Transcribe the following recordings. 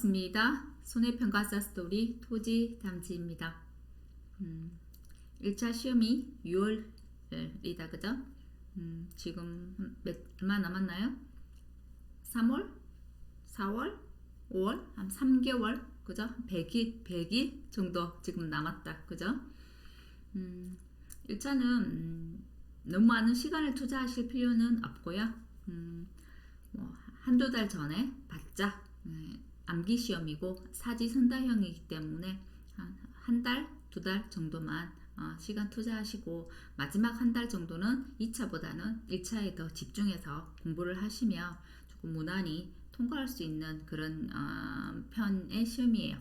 반갑습니다. 손해평가사 스토리 토지 담지입니다. 1차 시험이 6월이다 그죠? 지금 얼마 남았나요? 3월? 4월? 5월? 한 3개월? 그죠? 100일 정도 지금 남았다 그죠? 1차는 너무 많은 시간을 투자하실 필요는 없고요. 한두 달 전에 바짝 암기 시험이고 사지선다형이기 때문에 한 달, 두 달 정도만 시간 투자하시고 마지막 한 달 정도는 2차보다는 1차에 더 집중해서 공부를 하시며 조금 무난히 통과할 수 있는 그런 편의 시험이에요.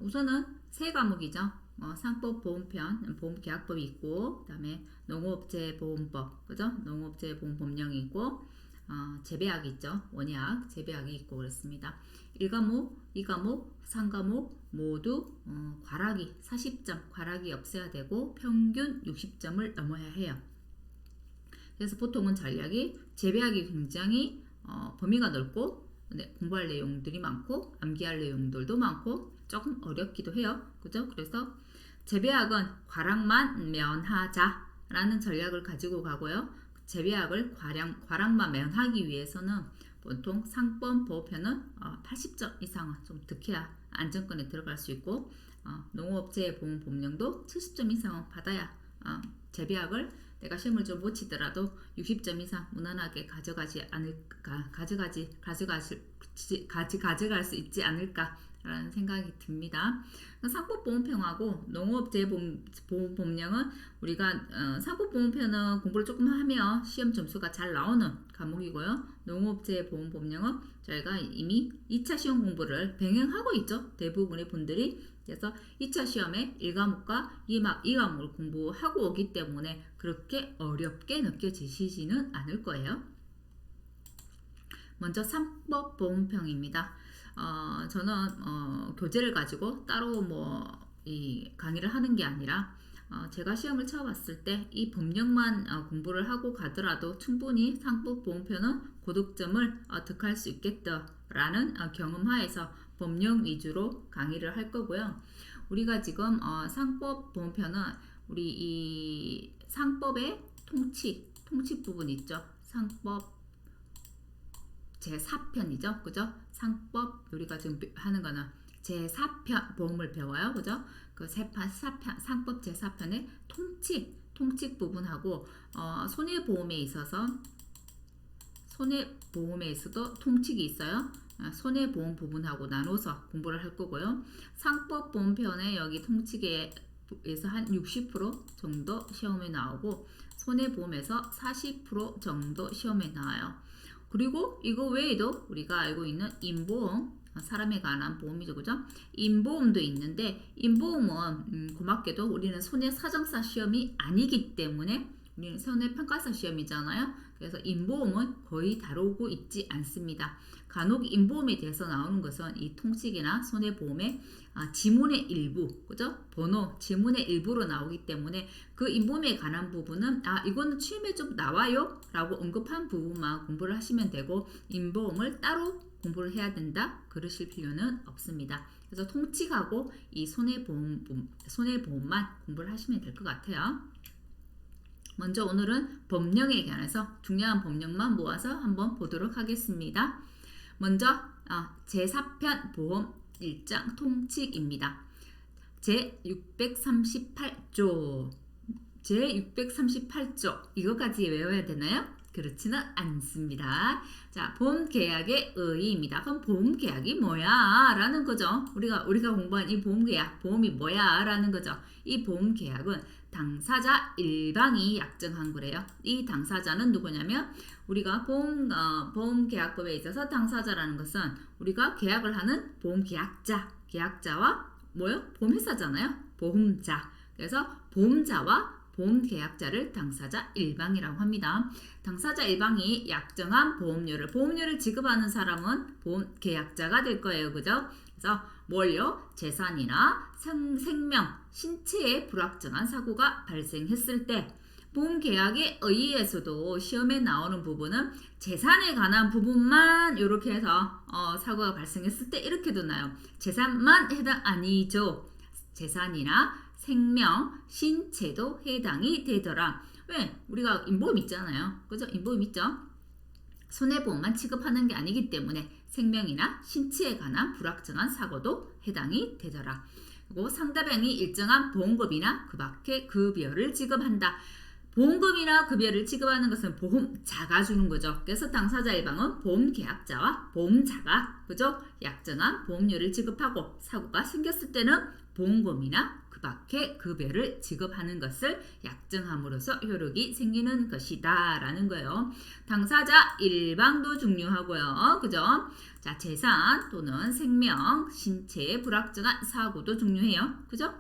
우선은 세 과목이죠. 상법 보험편, 보험계약법이 있고, 그 다음에 농업재보험법, 그죠? 농업재보험법령이 있고, 재배학이 있죠. 원약, 재배학이 있고 그렇습니다. 1과목, 2과목, 3과목 모두 과락이 40점, 과락이 없어야 되고 평균 60점을 넘어야 해요. 그래서 보통은 전략이 재배학이 굉장히 범위가 넓고 공부할 내용들이 많고 암기할 내용들도 많고 조금 어렵기도 해요. 그죠? 그래서 재배학은 과락만 면하자라는 전략을 가지고 가고요. 재배학을 과락만 면하기 위해서는 보통 상법 보호편은 80점 이상은 좀 득해야 안정권에 들어갈 수 있고 농업재보험법령도 70점 이상은 받아야 재배학을 내가 시험을 좀 못 치더라도 60점 이상 무난하게 가져갈 수 있지 않을까라는 생각이 듭니다. 상법보험편하고 농업재보험법령은 우리가 상법보험편은 공부를 조금 하면 시험 점수가 잘 나오는 과목이고요. 농업재보험법령은 저희가 이미 2차 시험 공부를 병행하고 있죠. 대부분의 분들이. 그래서 2차 시험에 1과목과 2과목을 공부하고 오기 때문에 그렇게 어렵게 느껴지시지는 않을 거예요. 먼저 상법보험편입니다. 저는 교재를 가지고 따로 이 강의를 하는 게 아니라 제가 시험을 쳐봤을 때 이 법령만 공부를 하고 가더라도 충분히 상법보험편은 고득점을 득할 수 있겠다라는 경험하에서 법령 위주로 강의를 할 거고요. 우리가 지금 상법보험편은 우리 이 상법의 통칙 부분 있죠. 상법 제4편이죠. 그죠? 상법 우리가 지금 하는 거는 제4편 보험을 배워요. 그죠? 그 상법 제4편의 통칙 부분하고 손해보험에서도 통칙이 있어요. 손해보험 부분하고 나눠서 공부를 할 거고요. 상법보험편에 여기 통칙에서 한 60% 정도 시험에 나오고 손해보험에서 40% 정도 시험에 나와요. 그리고 이거 외에도 우리가 알고 있는 인보험, 사람에 관한 보험이죠. 그죠? 인보험도 있는데 인보험은 고맙게도 우리는 손해사정사 시험이 아니기 때문에 우리는 손해평가사 시험이잖아요. 그래서 인보험은 거의 다루고 있지 않습니다. 간혹 인보험에 대해서 나오는 것은 이 통칙이나 손해보험의 지문의 일부, 그죠? 지문의 일부로 나오기 때문에 그 인보험에 관한 부분은 이거는 취임에 좀 나와요 라고 언급한 부분만 공부를 하시면 되고 인보험을 따로 공부를 해야 된다 그러실 필요는 없습니다. 그래서 통칙하고 이 손해보험만 공부를 하시면 될 것 같아요. 먼저 오늘은 법령에 관해서 중요한 법령만 모아서 한번 보도록 하겠습니다. 먼저 제4편 보험 1장 통칙입니다. 제638조 이거까지 외워야 되나요? 그렇지는 않습니다. 자, 보험계약의 의의입니다. 그럼 보험계약이 뭐야? 라는 거죠. 우리가 공부한 이 보험계약, 보험이 뭐야? 라는 거죠. 이 보험계약은 당사자 일방이 약정한 거래요. 이 당사자는 누구냐면 우리가 보험계약법에 있어서 당사자라는 것은 우리가 계약을 하는 계약자와 보험회사잖아요. 보험자. 그래서 보험자와 보험계약자를 당사자 일방이라고 합니다. 당사자 일방이 약정한 보험료를 지급하는 사람은 보험계약자가 될 거예요. 그죠? 그래서 재산이나 생명, 신체에 불확정한 사고가 발생했을 때 보험계약에 의해서도 시험에 나오는 부분은 재산에 관한 부분만 이렇게 해서 사고가 발생했을 때 이렇게도 나요. 재산만 해당 아니죠. 재산이나 생명, 신체도 해당이 되더라. 왜? 우리가 인보험 있잖아요. 그죠? 인보험 있죠? 손해보험만 취급하는 게 아니기 때문에 생명이나 신체에 관한 불확정한 사고도 해당이 되더라. 그리고 상대방이 일정한 보험금이나 그 밖의 급여를 지급한다. 보험금이나 급여를 지급하는 것은 보험자가 주는 거죠. 그래서 당사자 일방은 보험계약자와 보험자가 그죠? 약정한 보험료를 지급하고 사고가 생겼을 때는 보험금이나 그 밖의 급여를 지급하는 것을 약정함으로써 효력이 생기는 것이다 라는 거예요. 당사자 일방도 중요하고요. 그죠? 자, 재산 또는 생명, 신체의 불확정한 사고도 중요해요. 그죠?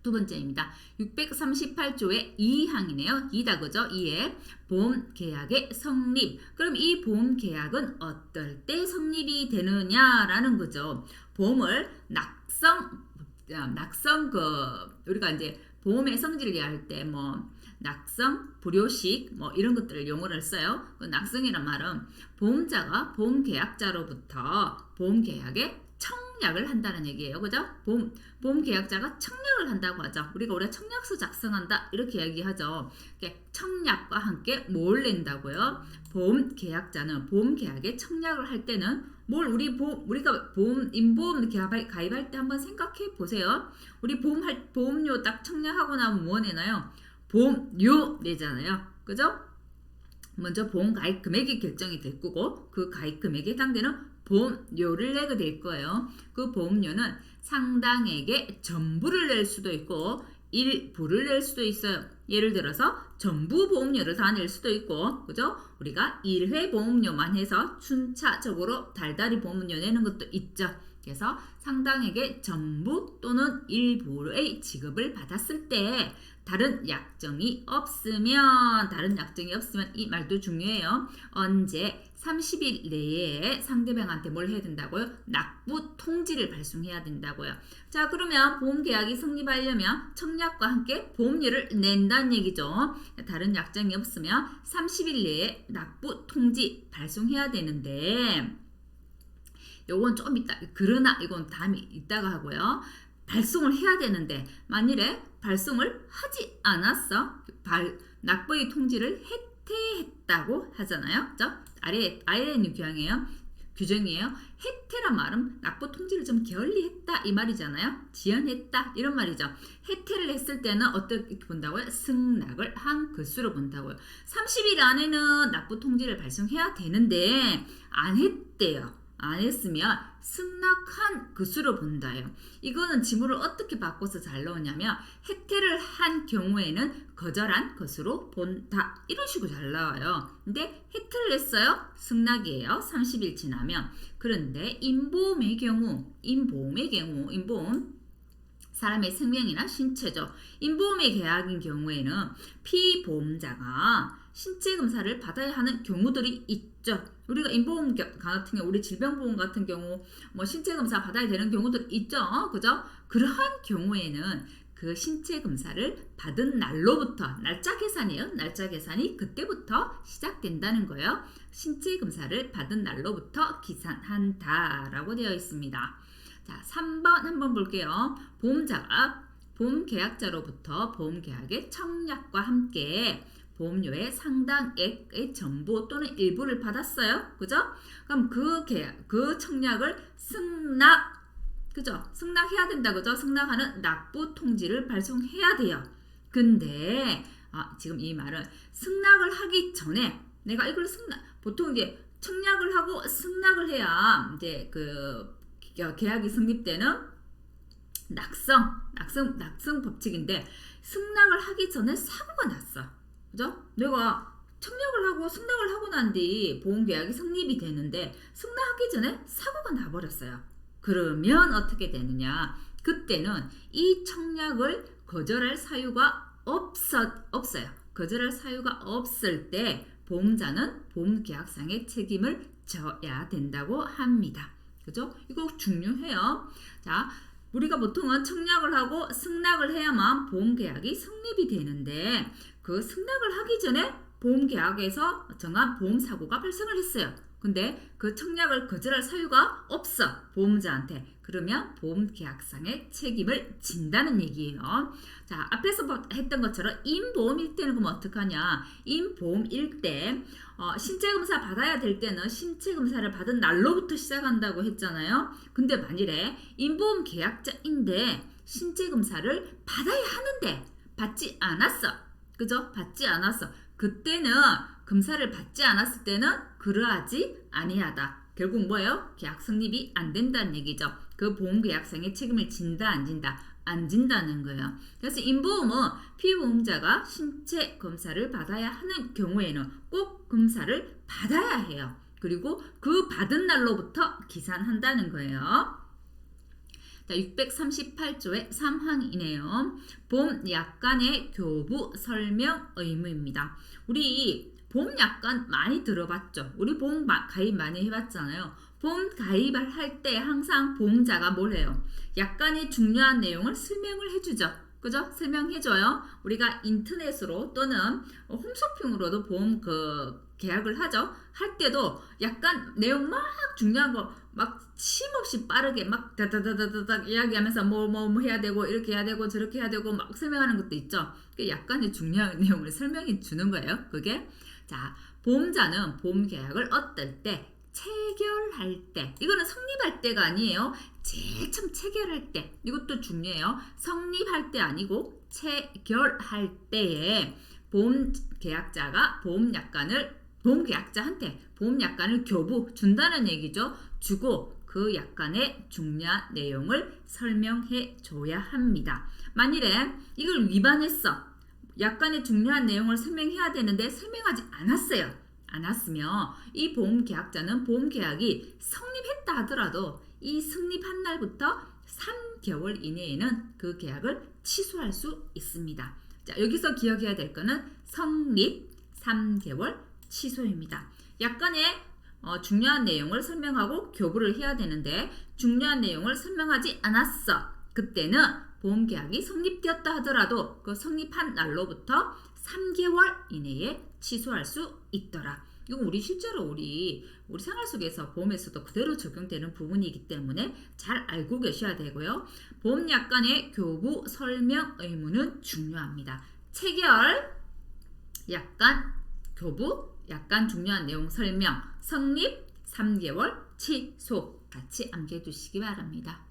두 번째입니다. 638조의 2항이네요. 2다 그죠? 2에 보험계약의 성립. 그럼 이 보험계약은 어떨 때 성립이 되느냐라는 거죠. 보험을 낙성 우리가 이제 보험의 성질을 이해할 때 낙성, 불효식 이런 것들을 용어를 써요. 그 낙성이란 말은 보험자가 보험계약자로부터 보험계약에 청약을 한다는 얘기예요. 그죠? 보험계약자가 청약을 한다고 하죠. 우리가 청약서 작성한다 이렇게 이야기하죠. 청약과 함께 뭘 낸다고요? 보험계약자는 보험계약에 청약을 할 때는 우리가 인보험 가입할 때 한번 생각해 보세요. 우리 보험료 딱 청약하고 나면 뭐 내나요? 보험료 내잖아요. 그죠? 먼저 보험 가입 금액이 결정이 될 거고 그 가입 금액에 해당되는 보험료를 내게 될 거예요. 그 보험료는 상당액의 전부를 낼 수도 있고 일부를 낼 수도 있어요. 예를 들어서 전부 보험료를 다 낼 수도 있고 그죠? 우리가 1회 보험료만 해서 순차적으로 달달이 보험료 내는 것도 있죠. 그래서 상당액의 전부 또는 일부의 지급을 받았을 때 다른 약정이 없으면 이 말도 중요해요. 언제 30일 내에 상대방한테 뭘 해야 된다고요? 납부 통지를 발송해야 된다고요. 자, 그러면 보험계약이 성립하려면 청약과 함께 보험료를 낸다는 얘기죠. 다른 약정이 없으면 30일 내에 납부 통지 발송해야 되는데 요건 좀 이따 그러나 이건 다음에 이따가 하고요. 발송을 해야 되는데 만일에 발송을 하지 않았어. 납부의 통지를 해태했다고 하잖아요. 그죠? 아래에 있는 규정이에요. 해태란 말은 납부 통지를 좀 게을리했다 이 말이잖아요. 지연했다 이런 말이죠. 해태를 했을 때는 어떻게 본다고요? 승낙을 한 것으로 본다고요. 30일 안에는 납부 통지를 발송해야 되는데 안 했대요. 안 했으면 승낙한 것으로 본다요. 이거는 지문을 어떻게 바꿔서 잘 넣었냐면 해태를 한 경우에는 거절한 것으로 본다. 이런 식으로 잘 나와요. 근데 해태를 했어요. 승낙이에요. 30일 지나면. 그런데 인보험의 경우 사람의 생명이나 신체죠. 인보험의 계약인 경우에는 피보험자가 신체 검사를 받아야 하는 경우들이 있죠. 우리가 인보험 같은 경우, 우리 질병보험 같은 경우 신체 검사 받아야 되는 경우들 있죠. 그죠? 그러한 경우에는 그 신체 검사를 받은 날로부터 날짜 계산이에요. 날짜 계산이 그때부터 시작된다는 거예요. 신체 검사를 받은 날로부터 기산한다라고 되어 있습니다. 자, 3번 한번 볼게요. 보험자가 보험계약자로부터 보험계약의 청약과 함께 보험료의 상당액의 전부 또는 일부를 받았어요. 그죠? 그럼 그 청약을 승낙해야 된다. 그죠? 승낙하는 납부 통지를 발송해야 돼요. 근데 지금 이 말은 승낙을 하기 전에 내가 이걸 보통 이제 청약을 하고 승낙을 해야 이제 계약이 성립되는 낙성 법칙인데 승낙을 하기 전에 사고가 났어. 그죠? 내가 청약을 하고 승낙을 하고 난 뒤 보험계약이 성립이 되는데 승낙하기 전에 사고가 나버렸어요. 그러면 어떻게 되느냐? 그때는 이 청약을 거절할 사유가 없어요. 거절할 사유가 없을 때 보험자는 보험계약상의 책임을 져야 된다고 합니다. 그죠? 이거 중요해요. 자, 우리가 보통은 청약을 하고 승낙을 해야만 보험계약이 성립이 되는데 그 승낙을 하기 전에 보험계약에서 정한 보험사고가 발생을 했어요. 근데 그 청약을 거절할 사유가 없어 보험자한테. 그러면 보험계약상의 책임을 진다는 얘기예요. 자, 앞에서 했던 것처럼 임보험일 때는 그럼 어떡하냐. 임보험일 때 신체검사 받아야 될 때는 신체검사를 받은 날로부터 시작한다고 했잖아요. 근데 만일에 임보험 계약자인데 신체검사를 받아야 하는데 받지 않았어. 그죠? 받지 않았어. 그때는 검사를 받지 않았을 때는 그러하지 아니하다. 결국 뭐예요? 계약 성립이 안 된다는 얘기죠. 그 보험계약상의 책임을 진다 안 진다? 안 진다는 거예요. 그래서 임보험은 피보험자가 신체 검사를 받아야 하는 경우에는 꼭 검사를 받아야 해요. 그리고 그 받은 날로부터 기산한다는 거예요. 자, 638조의 3항이네요. 보험약관의 교부 설명 의무입니다. 우리 보험약관 많이 들어봤죠? 우리 보험 가입 많이 해봤잖아요. 보험 가입을 할 때 항상 보험자가 뭘 해요? 약관의 중요한 내용을 설명을 해주죠. 그죠? 설명해줘요. 우리가 인터넷으로 또는 홈쇼핑으로도 보험 계약을 하죠. 할 때도 약간 내용 막 중요한 거 막 쉼없이 빠르게 막 다다다다닥 이야기하면서 뭐 해야 되고 이렇게 해야 되고 저렇게 해야 되고 막 설명하는 것도 있죠. 약간의 중요한 내용을 설명해 주는 거예요. 그게 자, 보험자는 보험 계약을 어떨 때 체결할 때, 이거는 성립할 때가 아니에요. 제일 처음 체결할 때, 이것도 중요해요. 성립할 때 아니고 체결할 때에 보험계약자가 보험계약자한테 보험약관을 교부 준다는 얘기죠. 주고 그 약관의 중요한 내용을 설명해 줘야 합니다. 만일에 이걸 위반했어. 약관의 중요한 내용을 설명해야 되는데 설명하지 않았어요. 않았으면 이 보험계약자는 보험계약이 성립했다 하더라도 이 성립한 날부터 3개월 이내에는 그 계약을 취소할 수 있습니다. 자, 여기서 기억해야 될 거는 성립 3개월 취소입니다. 약관의 중요한 내용을 설명하고 교부를 해야 되는데 중요한 내용을 설명하지 않았어. 그때는 보험계약이 성립되었다 하더라도 그 성립한 날로부터 3개월 이내에 취소할 수 있더라. 이거 우리 실제로 우리 생활 속에서 보험에서도 그대로 적용되는 부분이기 때문에 잘 알고 계셔야 되고요. 보험약관의 교부 설명 의무는 중요합니다. 체결, 약관, 교부, 약관 중요한 내용 설명, 성립, 3개월, 취소 같이 암기해두시기 바랍니다.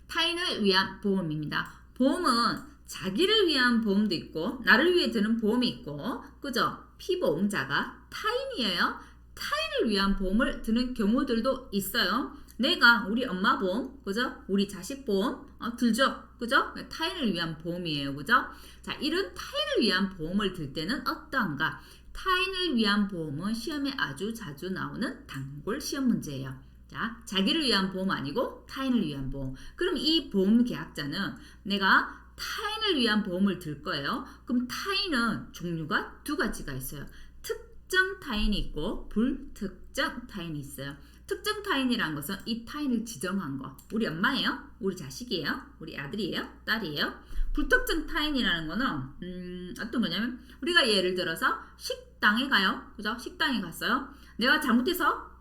타인을 위한 보험입니다. 보험은 자기를 위한 보험도 있고 나를 위해 드는 보험이 있고 그죠? 피보험자가 타인이에요. 타인을 위한 보험을 드는 경우들도 있어요. 내가 우리 엄마 보험, 그죠? 우리 자식 보험 들죠? 그죠? 타인을 위한 보험이에요. 그죠? 자, 이런 타인을 위한 보험을 들 때는 어떠한가? 타인을 위한 보험은 시험에 아주 자주 나오는 단골 시험 문제예요. 자, 자기를 위한 보험 아니고 타인을 위한 보험. 그럼 이 보험 계약자는 내가 타인을 위한 보험을 들 거예요. 그럼 타인은 종류가 두 가지가 있어요. 특정 타인이 있고 불특정 타인이 있어요. 특정 타인이란 것은 이 타인을 지정한 거. 우리 엄마예요? 우리 자식이에요? 우리 아들이에요? 딸이에요? 불특정 타인이라는 거는 어떤 거냐면 우리가 예를 들어서 식당에 가요. 그죠? 식당에 갔어요. 내가 잘못해서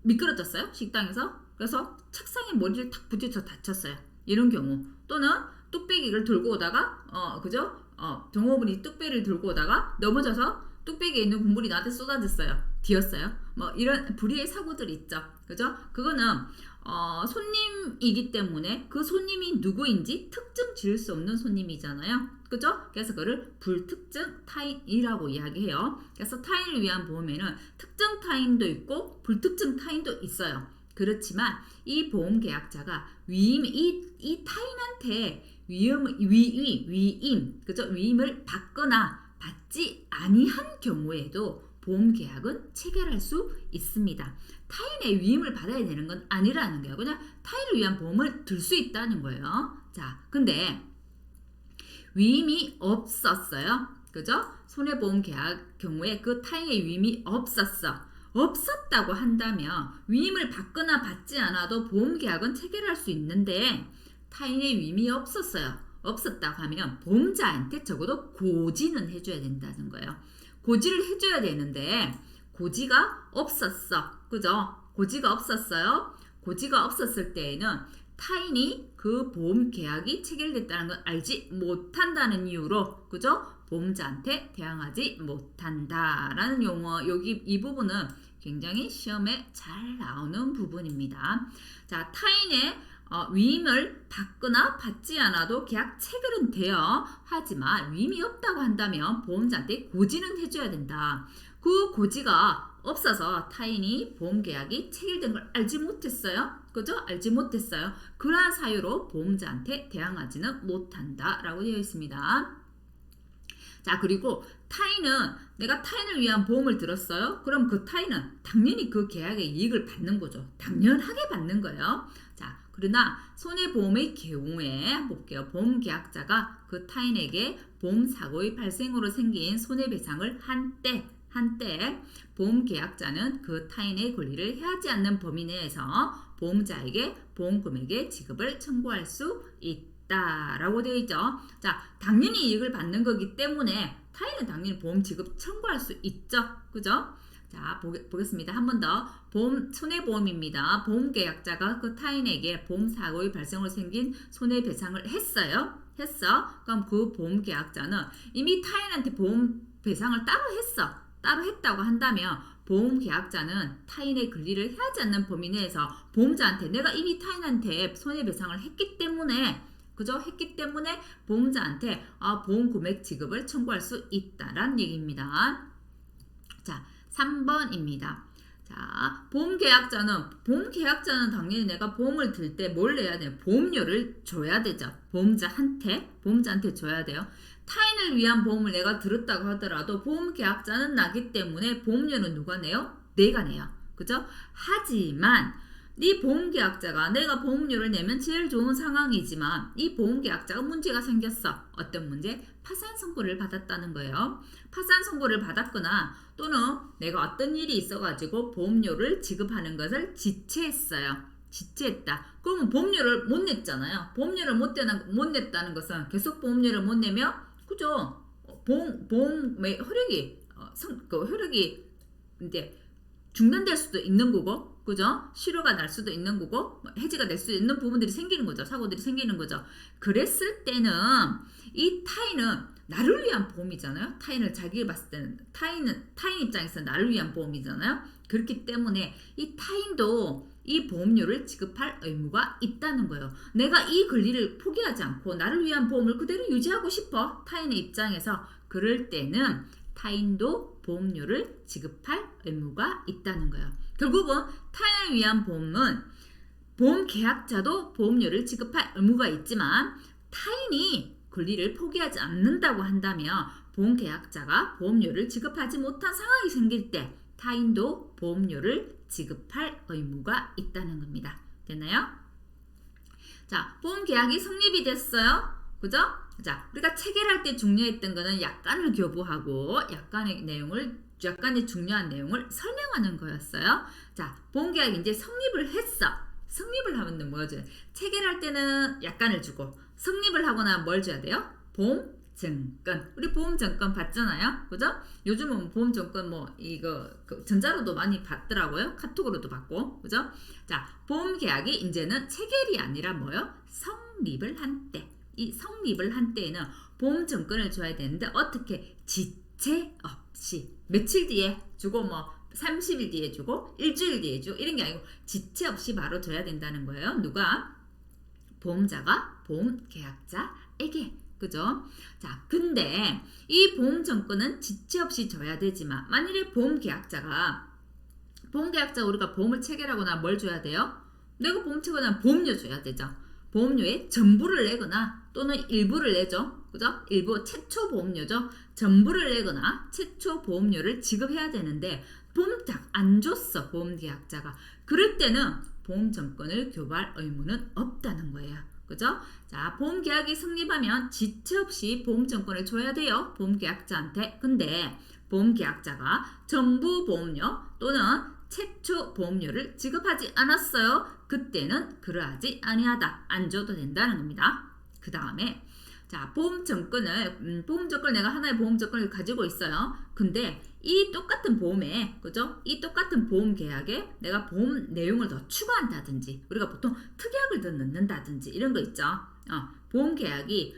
미끄러졌어요. 식당에서. 그래서 책상에 머리를 탁 부딪혀 다쳤어요. 이런 경우. 또는 뚝배기를 들고 오다가 그죠? 종업원이 뚝배기를 들고 오다가 넘어져서 뚝배기에 있는 국물이 나한테 쏟아졌어요. 뒤었어요. 뭐 이런 불의의 사고들이 있죠. 그죠? 그거는 손님이기 때문에 그 손님이 누구인지 특정 지을 수 없는 손님이잖아요. 그죠? 그래서 그거를 불특정 타인이라고 이야기해요. 그래서 타인을 위한 보험에는 특정 타인도 있고 불특정 타인도 있어요. 그렇지만 이 보험 계약자가 이 타인한테 위임, 그죠? 위임을 받거나 받지 아니한 경우에도 보험 계약은 체결할 수 있습니다. 타인의 위임을 받아야 되는 건 아니라는 거예요. 그냥 타인을 위한 보험을 들 수 있다는 거예요. 자, 근데 위임이 없었어요. 그죠? 손해보험 계약 경우에 그 타인의 위임이 없었어. 없었다고 한다면 위임을 받거나 받지 않아도 보험계약은 체결할 수 있는데 타인의 위임이 없었다고 하면 보험자한테 적어도 고지는 해줘야 된다는 거예요. 고지를 해줘야 되는데 고지가 없었어. 그죠? 고지가 없었어요. 고지가 없었을 때에는 타인이 그 보험계약이 체결됐다는 걸 알지 못한다는 이유로, 그죠? 보험자한테 대항하지 못한다라는 용어, 여기 이 부분은 굉장히 시험에 잘 나오는 부분입니다. 자, 타인의 위임을 받거나 받지 않아도 계약 체결은 돼요. 하지만 위임이 없다고 한다면 보험자한테 고지는 해줘야 된다. 그 고지가 없어서 타인이 보험계약이 체결된 걸 알지 못했어요. 그죠? 알지 못했어요. 그러한 사유로 보험자한테 대항하지는 못한다라고 되어 있습니다. 자, 그리고 타인은 내가 타인을 위한 보험을 들었어요. 그럼 그 타인은 당연히 그 계약의 이익을 받는 거죠. 당연하게 받는 거예요. 자, 그러나 손해보험의 경우에 볼게요. 보험계약자가 그 타인에게 보험사고의 발생으로 생긴 손해배상을 한때 보험계약자는 그 타인의 권리를 해하지 않는 범위 내에서 보험자에게 보험금액의 지급을 청구할 수 있다라고 되어 있죠. 자, 당연히 이익을 받는 거기 때문에 타인은 당연히 보험 지급 청구할 수 있죠. 그죠? 자, 보겠습니다. 한 번 더. 손해보험입니다. 보험계약자가 그 타인에게 보험사고의 발생으로 생긴 손해배상을 했어. 그럼 그 보험계약자는 이미 타인한테 보험 배상을 따로 했다고 한다면 보험계약자는 타인의 권리를 해하지 않는 범위 내에서 보험자한테 내가 이미 타인한테 손해배상을 했기 때문에, 그죠? 했기 때문에 보험자한테 보험금액 지급을 청구할 수 있다라는 얘기입니다. 자, 3번입니다. 자, 보험계약자는 당연히 내가 보험을 들 때 뭘 내야 돼요? 보험료를 줘야 되죠. 보험자한테 줘야 돼요. 타인을 위한 보험을 내가 들었다고 하더라도 보험계약자는 나기 때문에 보험료는 누가 내요? 내가 내요. 그죠? 하지만 이 보험계약자가 내가 보험료를 내면 제일 좋은 상황이지만 이 보험계약자가 문제가 생겼어. 어떤 문제? 파산 선고를 받았다는 거예요. 파산 선고를 받았거나 또는 내가 어떤 일이 있어가지고 보험료를 지급하는 것을 지체했다. 그러면 보험료를 못 냈잖아요. 보험료를 못 냈다는 것은 계속 보험료를 못 내면, 그죠? 보험의 효력이 이제 중단될 수도 있는 거고, 그죠? 실효가 날 수도 있는 거고, 해지가 될 수 있는 부분들이 생기는 거죠. 사고들이 생기는 거죠. 그랬을 때는 이 타인은 나를 위한 보험이잖아요. 타인을 자기가 봤을 때는 타인 입장에서 나를 위한 보험이잖아요. 그렇기 때문에 이 타인도 이 보험료를 지급할 의무가 있다는 거예요. 내가 이 권리를 포기하지 않고 나를 위한 보험을 그대로 유지하고 싶어. 타인의 입장에서. 그럴 때는 타인도 보험료를 지급할 의무가 있다는 거예요. 결국은 타인을 위한 보험은 보험계약자도 보험료를 지급할 의무가 있지만 타인이 권리를 포기하지 않는다고 한다면 보험계약자가 보험료를 지급하지 못한 상황이 생길 때 타인도 보험료를 지급할 의무가 있다는 겁니다. 됐나요? 자, 보험계약이 성립이 됐어요. 그죠? 자, 우리가 체결할 때 중요했던 거는 약관을 교부하고 약관의 중요한 내용을 설명하는 거였어요. 자, 보험계약이 이제 성립을 했어. 성립을 하면 뭐죠? 체결할 때는 약관을 주고 성립을 하거나 뭘 줘야 돼요? 보험증권. 우리 보험증권 받잖아요. 그죠? 요즘은 보험증권 이거 전자로도 많이 받더라고요. 카톡으로도 받고. 그죠? 자, 보험계약이 이제는 체결이 아니라 뭐요? 성립을 한 때. 이 성립을 한 때에는 보험증권을 줘야 되는데 어떻게? 지체 없이. 며칠 뒤에 주고 30일 뒤에 주고 일주일 뒤에 주고 이런 게 아니고 지체 없이 바로 줘야 된다는 거예요. 누가? 보험자가 보험계약자에게. 그죠? 자, 근데 이 보험증권은 지체 없이 줘야 되지만 만일에 보험계약자가 우리가 보험을 체결하거나 뭘 줘야 돼요? 내가 보험 체결하면 보험료 줘야 되죠. 보험료의 전부를 내거나 또는 일부를 내죠. 그죠? 일부 최초 보험료죠. 전부를 내거나 최초 보험료를 지급해야 되는데 보험자 안 줬어. 보험계약자가. 그럴 때는 보험증권을 교부할 의무는 없다는 거예요. 그죠? 자, 보험계약이 성립하면 지체 없이 보험증권을 줘야 돼요. 보험계약자한테. 근데 보험계약자가 정부 보험료 또는 최초 보험료를 지급하지 않았어요. 그때는 그러하지 아니하다. 안 줘도 된다는 겁니다. 그 다음에 자, 보험증권을 내가 하나의 보험증권을 가지고 있어요. 근데 이 똑같은 보험에, 그죠? 이 똑같은 보험 계약에 내가 보험 내용을 더 추가한다든지, 우리가 보통 특약을 더 넣는다든지 이런 거 있죠. 보험 계약이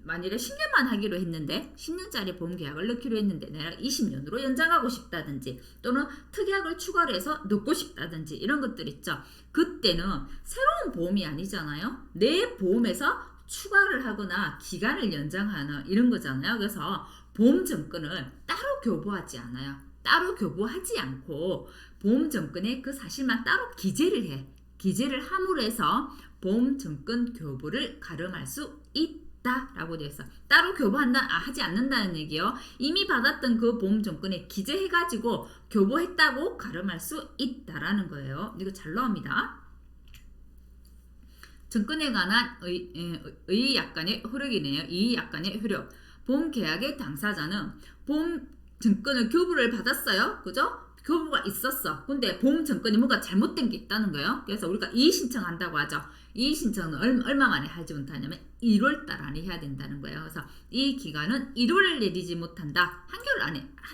만일에 10년만 하기로 했는데 10년짜리 보험 계약을 넣기로 했는데 내가 20년으로 연장하고 싶다든지 또는 특약을 추가를 해서 넣고 싶다든지 이런 것들 있죠. 그때는 새로운 보험이 아니잖아요. 내 보험에서 추가를 하거나 기간을 연장하는 이런 거잖아요. 그래서 보험증권을 따로 교부하지 않아요. 따로 교부하지 않고 보험증권에 그 사실만 따로 기재를 해. 기재를 함으로 해서 보험증권 교부를 가름할 수 있다라고 되어 있어. 따로 하지 않는다는 얘기요. 이미 받았던 그 보험증권에 기재해가지고 교부했다고 가름할 수 있다라는 거예요. 이거 잘 나옵니다. 증권에 관한 약관의 효력이네요. 이 약관의 효력. 보험 계약의 당사자는 보험 증권을 교부를 받았어요. 그죠? 교부가 있었어. 근데 보험 증권이 뭔가 잘못된 게 있다는 거예요. 그래서 우리가 이의 신청한다고 하죠. 이의 신청은 얼마 만에 하지 못하냐면 1월 달 안에 해야 된다는 거예요. 그래서 이 기간은 1월을 내리지 못한다. 한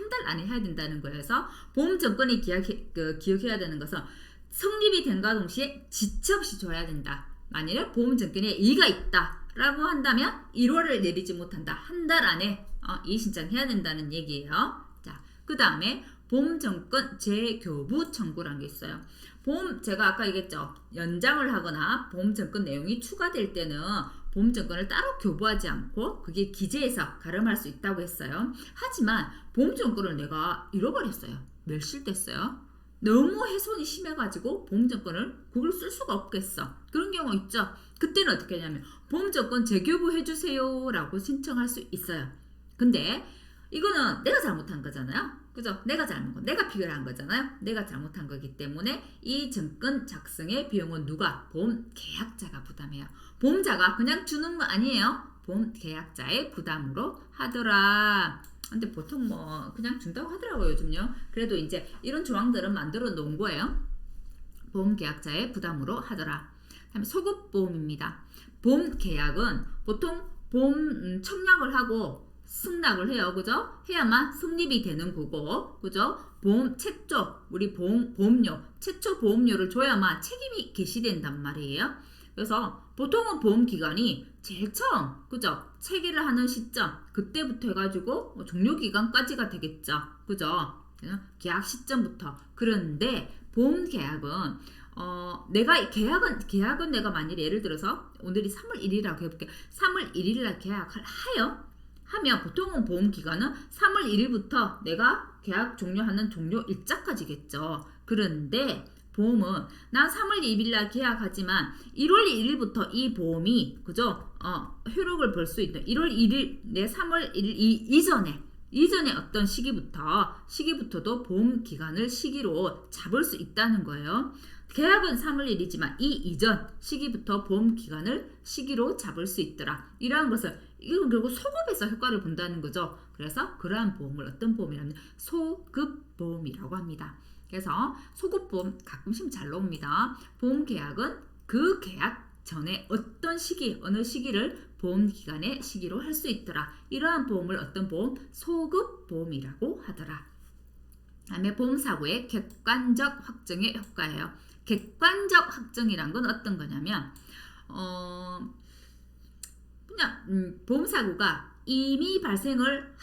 달 안에 해야 된다는 거예요. 그래서 보험 증권이 기억해야 되는 것은 성립이 된과 동시에 지체 없이 줘야 된다. 만일에 보험증권에 이의가 있다라고 한다면 1월을 내리지 못한다. 한 달 안에 이의 신청해야 된다는 얘기예요. 자, 그 다음에 보험증권 재교부 청구라는 게 있어요. 제가 아까 얘기했죠. 연장을 하거나 보험증권 내용이 추가될 때는 보험증권을 따로 교부하지 않고 그게 기재해서 가름할 수 있다고 했어요. 하지만 보험증권을 내가 잃어버렸어요. 멸실됐어요. 너무 훼손이 심해가지고 보험증권을 그걸 쓸 수가 없겠어. 그런 경우 있죠. 그때는 어떻게 하냐면 보험증권 재교부 해주세요 라고 신청할 수 있어요. 근데 이거는 내가 잘못한 거잖아요. 그죠? 내가 피결한 거잖아요. 내가 잘못한 거기 때문에 이 증권 작성의 비용은 누가? 보험 계약자가 부담해요. 보험자가 그냥 주는 거 아니에요. 보험 계약자의 부담으로 하더라. 근데 보통 뭐 그냥 준다고 하더라고요, 요즘요. 그래도 이제 이런 조항들은 만들어 놓은 거예요. 보험 계약자의 부담으로 하더라. 다음에 소급보험입니다. 보험 계약은 보통 보험 청약을 하고 승낙을 해요. 그죠? 해야만 성립이 되는 거고, 그죠? 보험 최초, 우리 보험료, 최초 보험료를 줘야만 책임이 개시된단 말이에요. 그래서 보통은 보험 기간이 제일 처음, 그죠? 체계를 하는 시점, 그때부터 해가지고 종료 기간까지가 되겠죠. 그죠? 계약 시점부터. 그런데 보험 계약은 계약은 내가 만일 예를 들어서 오늘이 3월 1일이라고 해볼게. 3월 1일날 계약을 하면 보통은 보험 기간은 3월 1일부터 내가 계약 종료하는 종료 일자까지겠죠. 그런데 보험은 난 3월 2일날 계약하지만 1월 1일부터 이 보험이 그죠? 효력을 볼 수 있는 1월 1일 내 3월 1일 이전에 어떤 시기부터도 보험 기간을 시기로 잡을 수 있다는 거예요. 계약은 3월 1일이지만 이 이전 시기부터 보험 기간을 시기로 잡을 수 있더라. 이러한 것을 이건 결국 소급해서 효과를 본다는 거죠. 그래서 그러한 보험을 어떤 보험이라면 소급보험이라고 합니다. 그래서 소급보험 가끔씩 잘 나옵니다. 보험 계약은 그 계약 전에 어느 시기를 보험 기간의 시기로 할 수 있더라. 이러한 보험을 어떤 보험? 소급보험이라고 하더라. 다음에 보험사고의 객관적 확정의 효과예요. 객관적 확정이란 건 어떤 거냐면 그냥 보험사고가 이미 발생을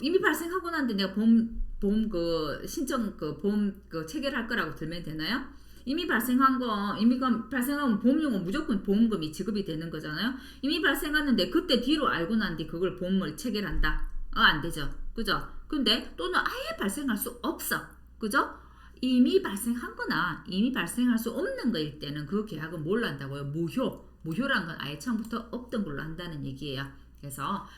이미 발생하고 났는데 내가 보험 체결할 거라고 들면 되나요? 이미 발생하면 보험료는 무조건 보험금이 지급이 되는 거잖아요. 이미 발생했는데 그때 뒤로 알고 난 뒤 그걸 보험을 체결한다. 안 되죠. 그죠? 근데 또는 아예 발생할 수 없어. 그죠? 이미 발생한 거나 이미 발생할 수 없는 거일 때는 그 계약은 뭘로 한다고요? 무효란 건 아예 처음부터 없던 걸로 한다는 얘기예요. 그래서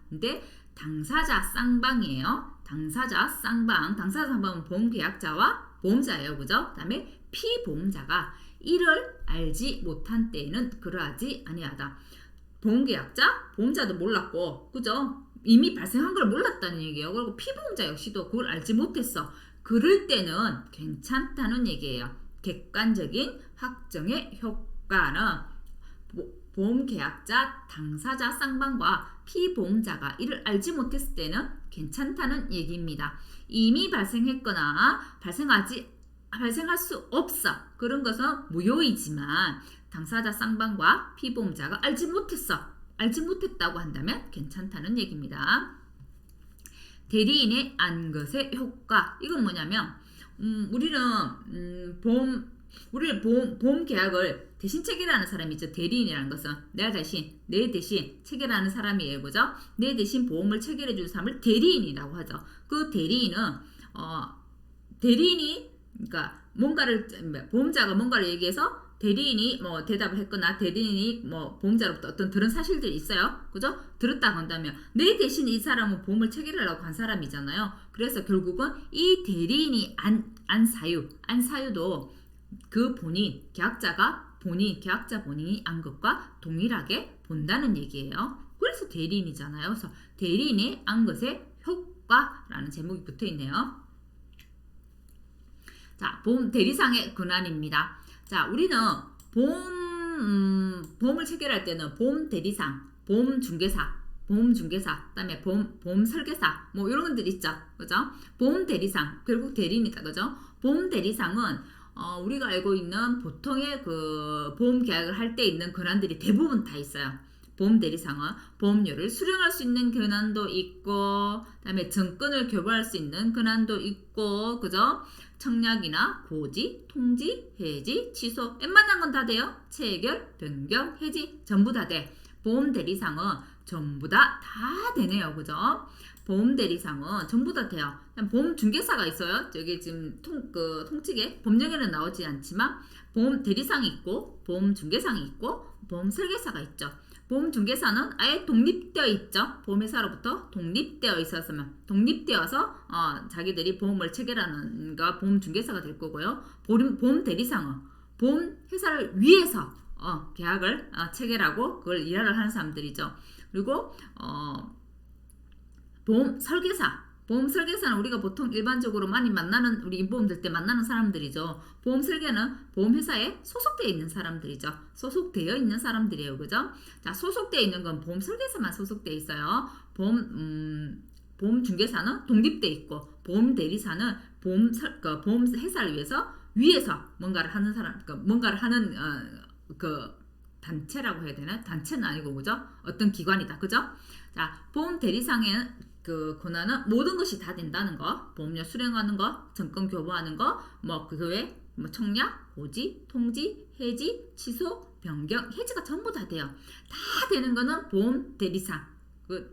근데 당사자 쌍방이에요. 당사자 쌍방은 보험계약자와 보험자예요. 그죠? 그 다음에 피보험자가 이를 알지 못한 때에는 그러하지 아니하다. 보험계약자, 보험자도 몰랐고, 그죠? 이미 발생한 걸 몰랐다는 얘기예요. 그리고 피보험자 역시도 그걸 알지 못했어. 그럴 때는 괜찮다는 얘기예요. 객관적인 확정의 효과는 보험계약자, 당사자 쌍방과 피보험자가 이를 알지 못했을 때는 괜찮다는 얘기입니다. 이미 발생했거나 발생할 수 없어. 그런 것은 무효이지만 당사자 쌍방과 피보험자가 알지 못했다고 한다면 괜찮다는 얘기입니다. 대리인의 안것의 효과. 이건 뭐냐면 우리는 보험 계약을 대신 체결하는 사람이 있죠. 대리인이라는 것은 내 대신 체결하는 사람이에요. 그죠? 내 대신 보험을 체결해 준 사람을 대리인이라고 하죠. 그 대리인은 그러니까 보험자가 뭔가를 얘기해서 대리인이 뭐 대답을 했거나 대리인이 뭐 보험자로부터 어떤 들은 사실들이 있어요. 그죠? 들었다고 한다면 내 대신 이 사람은 보험을 체결하려고 한 사람이잖아요. 그래서 결국은 이 대리인이 안 사유도 그 계약자 본인이 안 것과 동일하게 본다는 얘기예요. 그래서 대리인이잖아요. 그래서 대리인의 안 것의 효과라는 제목이 붙어 있네요. 자, 보험 대리상의 권한입니다. 자, 우리는 보험을 체결할 때는 보험 대리상, 보험 중개사, 그다음에 보험 설계사, 뭐 이런 것들 있죠, 그죠? 보험 대리상, 결국 대리니까, 그죠? 보험 대리상은 우리가 알고 있는 보통의 그 보험 계약을 할 때 있는 권한들이 대부분 다 있어요. 보험 대리상은 보험료를 수령할 수 있는 권한도 있고, 그다음에 정권을 교부할 수 있는 권한도 있고, 그죠? 청약이나 고지, 통지, 해지, 취소, 웬만한 건 다 돼요. 체결, 변경, 해지 전부 다 돼. 보험 대리상은 전부 다 되네요. 그죠? 보험 대리상은 전부 다 돼요. 보험 중개사가 있어요. 저기 지금 통칙에 법령에는 나오지 않지만 보험 대리상이 있고 보험 중개상이 있고 보험 설계사가 있죠. 보험 중개사는 아예 독립되어 있죠. 보험회사로부터 독립되어서 자기들이 보험을 체결하는 거 보험 중개사가 될 거고요. 보험 대리상은 보험 회사를 위해서 계약을 체결하고 그걸 일하를 하는 사람들이죠. 그리고 보험 설계사는 우리가 보통 일반적으로 많이 만나는 우리 인보험들 때 만나는 사람들이죠. 보험 설계는 보험회사에 소속되어 있는 사람들이죠. 소속되어 있는 사람들이에요. 그죠? 자, 소속되어 있는 건 보험 설계사만 소속되어 있어요. 보험 중개사는 독립되어 있고 보험 대리사는 보험 회사를 위해서 뭔가를 하는 사람, 뭔가를 하는 단체라고 해야 되나? 단체는 아니고 그죠? 어떤 기관이다. 그죠? 자, 보험 대리상에는 그 권한은 모든 것이 다 된다는 거, 보험료 수령하는 거, 정권 교부하는 거, 뭐 그 외에 뭐 청약, 고지, 통지, 해지, 취소, 변경, 해지가 전부 다 돼요. 다 되는 거는 보험 대리상.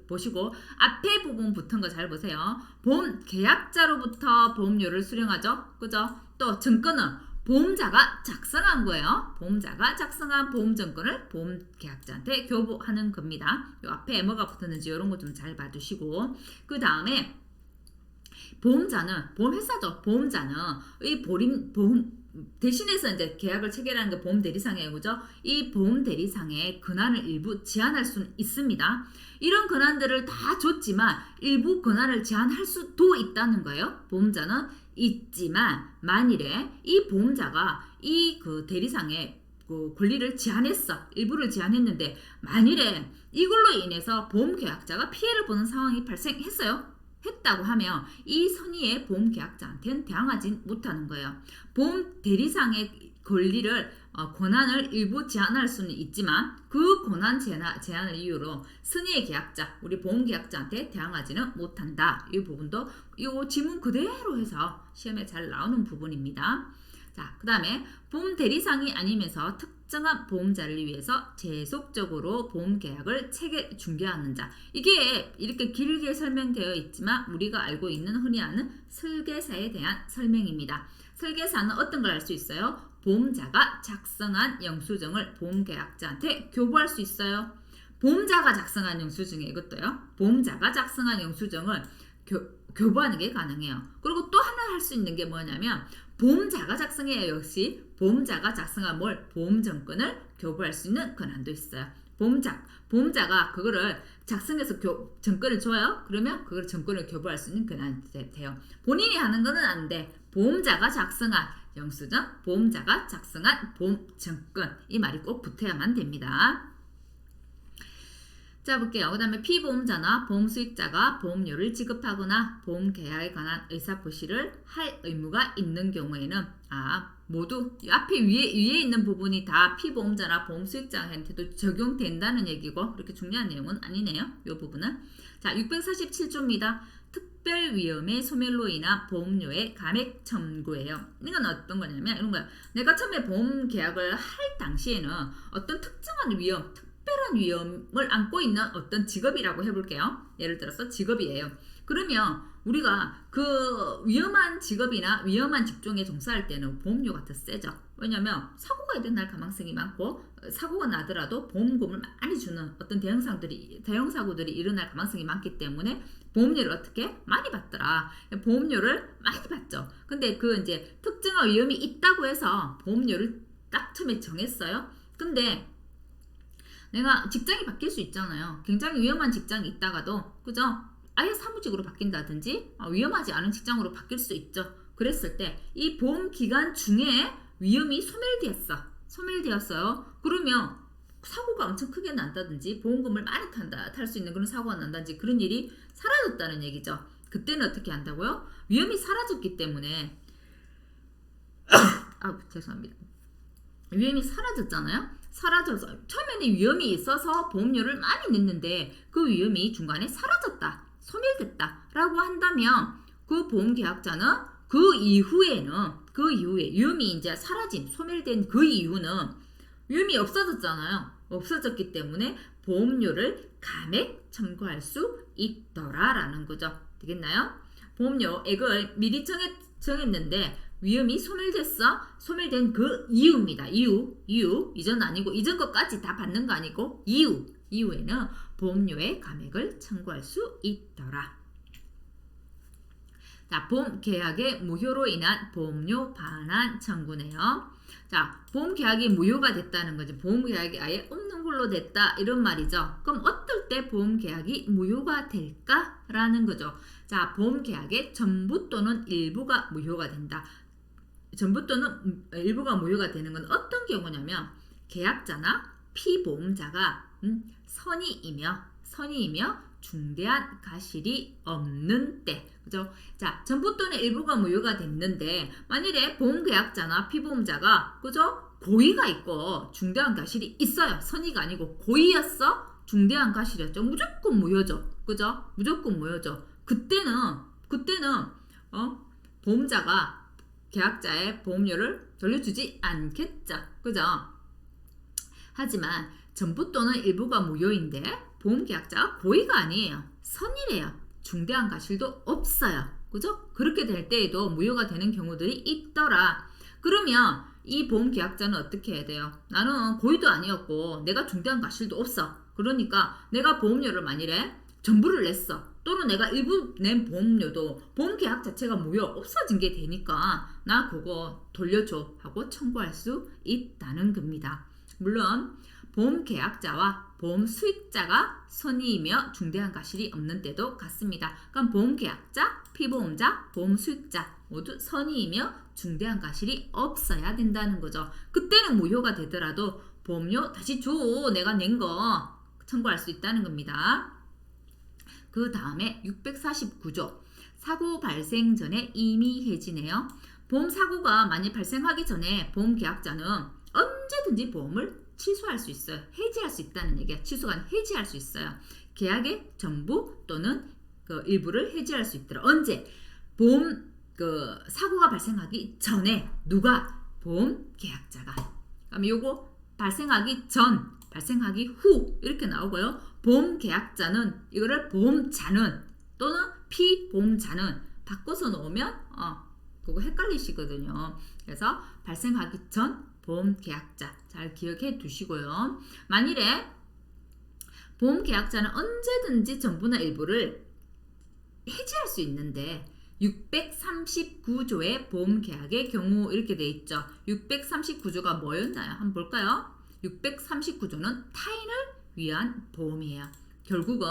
보시고 앞에 부분 붙은 거 잘 보세요. 보험 계약자로부터 보험료를 수령하죠. 그죠? 또 정권은 보험자가 작성한 거예요. 보험자가 작성한 보험증권을 보험계약자한테 교부하는 겁니다. 요 앞에 뭐가 붙었는지 이런 거 좀 잘 봐두시고 그 다음에 보험회사죠. 보험자는 이 보험 대신해서 이제 계약을 체결하는 게 보험 대리상이에요. 그죠? 이 보험 대리상의 권한을 일부 제한할 수는 있습니다. 이런 권한들을 다 줬지만 일부 권한을 제한할 수도 있다는 거예요. 보험자는 있지만 만일에 이 보험자가 이 그 대리상의 그 권리를 제한했어. 일부를 제한했는데 만일에 이걸로 인해서 보험계약자가 피해를 보는 상황이 했다고 하면 이 선의의 보험계약자한테는 대항하지 못하는 거예요. 보험 대리상의 권한을 일부 제한할 수는 있지만 그 권한 제한을 이유로 선의의 계약자, 우리 보험계약자한테 대항하지는 못한다. 이 부분도 이 지문 그대로 해서 시험에 잘 나오는 부분입니다. 자, 그 다음에 보험 대리상이 아니면서 특정한 보험자를 위해서 계속적으로 보험계약을 중개하는 자. 이게 이렇게 길게 설명되어 있지만 우리가 알고 있는 흔히 아는 설계사에 대한 설명입니다. 설계사는 어떤 걸 알 수 있어요? 보험자가 작성한 영수증을 보험계약자한테 교부할 수 있어요. 보험자가 작성한 영수증에 이것도요. 보험자가 작성한 영수증을 교부하는 게 가능해요. 그리고 또 하나 할 수 있는 게 뭐냐면 보험자가 작성해야 역시 보험자가 작성한 뭘 보험증권을 교부할 수 있는 권한도 있어요. 보험자가 그거를 작성해서 증권을 줘요. 그러면 그걸 증권을 교부할 수 있는 권한이 돼요. 본인이 하는 거는 안 돼. 보험자가 작성한 영수증, 보험자가 작성한 보험증권 이 말이 꼭 붙어야만 됩니다. 자 볼게요. 그 다음에 피보험자나 보험수익자가 보험료를 지급하거나 보험계약에 관한 의사표시를 할 의무가 있는 경우에는 모두 앞에 위에 있는 부분이 다 피보험자나 보험수익자한테도 적용된다는 얘기고 그렇게 중요한 내용은 아니네요. 이 부분은. 자 647조입니다. 특별위험의 소멸로 인한 보험료의 감액 청구예요. 이건 어떤 거냐면 이런 거야. 내가 처음에 보험계약을 할 당시에는 어떤 특정한 위험, 특별한 위험을 안고 있는 어떤 직업이라고 해볼게요. 예를 들어서 직업이에요. 그러면 우리가 그 위험한 직업이나 위험한 직종에 종사할 때는 보험료가 더 세죠. 왜냐면 사고가 일어날 가능성이 많고 사고가 나더라도 보험금을 많이 주는 어떤 대형사고들이 일어날 가능성이 많기 때문에 보험료를 어떻게 많이 받더라. 보험료를 많이 받죠. 근데 그 이제 특정한 위험이 있다고 해서 보험료를 딱 처음에 정했어요. 근데 내가 직장이 바뀔 수 있잖아요. 굉장히 위험한 직장이 있다가도 그죠? 아예 사무직으로 바뀐다든지 위험하지 않은 직장으로 바뀔 수 있죠. 그랬을 때 이 보험 기간 중에 위험이 소멸되었어요. 그러면 사고가 엄청 크게 난다든지 보험금을 많이 탈 수 있는 그런 사고가 난다든지 그런 일이 사라졌다는 얘기죠. 그때는 어떻게 한다고요? 위험이 사라졌기 때문에 죄송합니다. 위험이 사라졌잖아요. 사라져서 처음에는 위험이 있어서 보험료를 많이 냈는데 그 위험이 중간에 사라졌다, 소멸됐다 라고 한다면 그 보험계약자는 그 이후에 위험이 이제 사라진, 소멸된 그 이유는 위험이 없어졌잖아요. 없어졌기 때문에 보험료를 감액 청구할 수 있더라라는 거죠. 되겠나요? 보험료액을 미리 정했는데 위험이 소멸된 그 이유입니다. 이유. 이전 아니고 이전 것까지 다 받는 거 아니고 이후에는 보험료의 감액을 청구할 수 있더라. 자, 보험계약의 무효로 인한 보험료 반환 청구네요. 자, 보험계약이 무효가 됐다는 거죠. 보험계약이 아예 없는 걸로 됐다 이런 말이죠. 그럼 어떨 때 보험계약이 무효가 될까라는 거죠. 자, 보험계약의 전부 또는 일부가 무효가 된다. 전부 또는 일부가 무효가 되는 건 어떤 경우냐면 계약자나 피보험자가 선의이며 중대한 과실이 없는 때, 그죠? 자, 전부 또는 일부가 무효가 됐는데 만일에 보험계약자나 피보험자가 그죠? 고의가 있고 중대한 과실이 있어요. 선의가 아니고 고의였어? 중대한 과실이었죠. 무조건 무효죠. 그죠? 무조건 무효죠. 그때는 보험자가 계약자의 보험료를 돌려주지 않겠죠. 그죠? 하지만 전부 또는 일부가 무효인데 보험계약자가 고의가 아니에요. 선의래요. 중대한 과실도 없어요. 그죠? 그렇게 될 때에도 무효가 되는 경우들이 있더라. 그러면 이 보험계약자는 어떻게 해야 돼요? 나는 고의도 아니었고 내가 중대한 과실도 없어. 그러니까 내가 보험료를 만일에 전부를 냈어. 또는 내가 일부 낸 보험료도 보험계약 자체가 무효 없어진 게 되니까 나 그거 돌려줘 하고 청구할 수 있다는 겁니다. 물론 보험계약자와 보험수익자가 선의이며 중대한 과실이 없는 때도 같습니다. 그럼 보험계약자, 피보험자, 보험수익자 모두 선의이며 중대한 과실이 없어야 된다는 거죠. 그때는 무효가 되더라도 보험료 다시 줘. 내가 낸 거 청구할 수 있다는 겁니다. 그 다음에 649조 사고 발생 전에 임의 해지네요. 보험사고가 만약 발생하기 전에 보험계약자는 언제든지 보험을 취소할 수 있어요. 해지할 수 있다는 얘기야. 해지할 수 있어요. 계약의 전부 또는 그 일부를 해지할 수 있더라. 언제? 사고가 발생하기 전에 누가? 보험계약자가. 그럼 요거 발생하기 전, 발생하기 후 이렇게 나오고요. 보험계약자는 이거를 보험자는 또는 피보험자는 바꿔서 놓으면 그거 헷갈리시거든요. 그래서 발생하기 전 보험계약자 잘 기억해 두시고요. 만일에 보험계약자는 언제든지 전부나 일부를 해지할 수 있는데 639조의 보험계약의 경우 이렇게 돼 있죠. 639조가 뭐였나요? 한번 볼까요? 639조는 타인을 위한 보험이에요. 결국은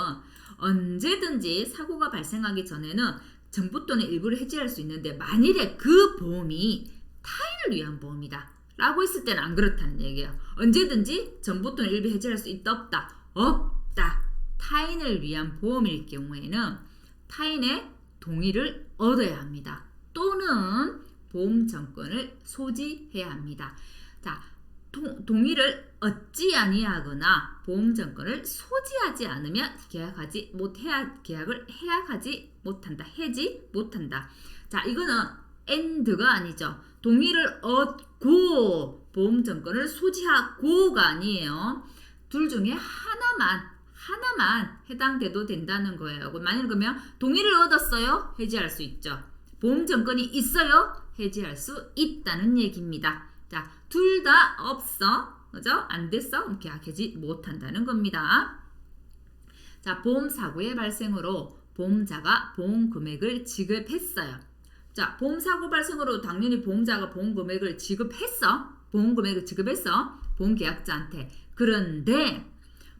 언제든지 사고가 발생하기 전에는 전부 또는 일부를 해지할 수 있는데 만일에 그 보험이 타인을 위한 보험이다 라고 했을 때는 안 그렇다는 얘기예요. 언제든지 전부 또는 일부 해지할 수 있다 없다? 없다. 타인을 위한 보험일 경우에는 타인의 동의를 얻어야 합니다. 또는 보험증권을 소지해야 합니다. 자, 동의를 얻지 아니하거나 보험증권을 소지하지 않으면 계약을 해약하지 못한다. 해지 못한다. 자, 이거는 and가 아니죠. 동의를 얻고 보험증권을 소지하고가 아니에요. 둘 중에 하나만 해당돼도 된다는 거예요. 만약 그러면 동의를 얻었어요? 해지할 수 있죠. 보험증권이 있어요? 해지할 수 있다는 얘기입니다. 자, 둘 다 없어. 그죠? 안 됐어? 그럼 계약하지 못한다는 겁니다. 자, 보험사고의 발생으로 보험자가 보험금액을 지급했어요. 자, 보험사고 발생으로 당연히 보험자가 보험금액을 지급했어. 보험계약자한테. 그런데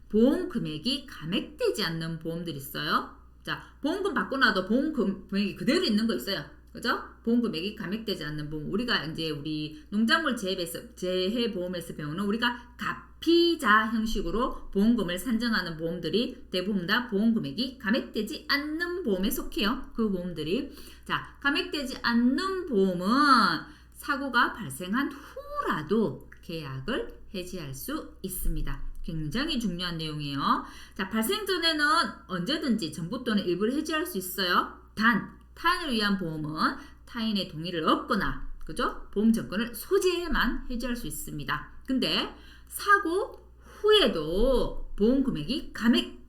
보험금액이 감액되지 않는 보험들이 있어요. 자, 보험금 받고 나도 보험금액이 그대로 있는 거 있어요. 그죠? 보험금액이 감액되지 않는 보험. 우리가 이제 우리 농작물 재해보험에서 배우는 우리가 가피자 형식으로 보험금을 산정하는 보험들이 대부분 다 보험금액이 감액되지 않는 보험에 속해요. 그 보험들이. 자, 감액되지 않는 보험은 사고가 발생한 후라도 계약을 해지할 수 있습니다. 굉장히 중요한 내용이에요. 자, 발생 전에는 언제든지 전부 또는 일부를 해지할 수 있어요. 단, 타인을 위한 보험은 타인의 동의를 얻거나, 그죠? 보험증권을 소지해야만 해지할 수 있습니다. 근데 사고 후에도 보험금액이 감액